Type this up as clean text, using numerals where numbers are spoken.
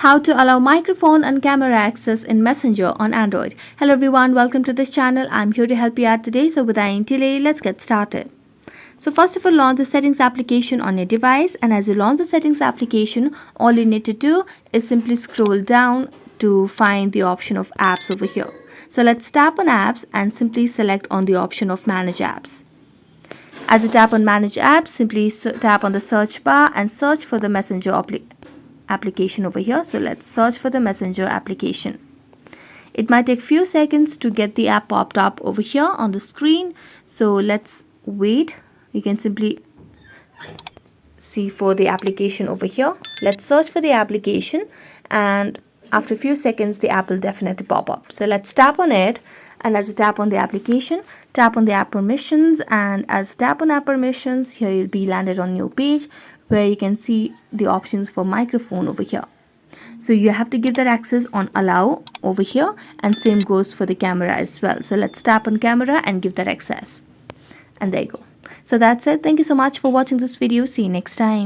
How to allow microphone and camera access in Messenger on Android. Hello everyone, welcome to this channel. I'm here to help you out today. So without any delay, let's get started. So first of all, launch the settings application on your device, and as you launch the settings application, all you need to do is simply scroll down to find the option of apps over here. So let's tap on apps and simply select on the option of manage apps. As you tap on manage apps, simply tap on the search bar and search for the Messenger application over here. So let's search for the Messenger application. It might take few seconds to get the app popped up over here on the screen. So let's wait. You can simply see for the application over here. Let's search for the application, and after a few seconds the app will definitely pop up. So let's tap on it, and as you tap on the application, tap on the app permissions, and as you tap on app permissions, here you'll be landed on new page where you can see the options for microphone over here. So you have to give that access on allow over here, and same goes for the camera as well. So let's tap on camera and give that access, and there you go. So that's it. Thank you so much for watching this video. See you next time.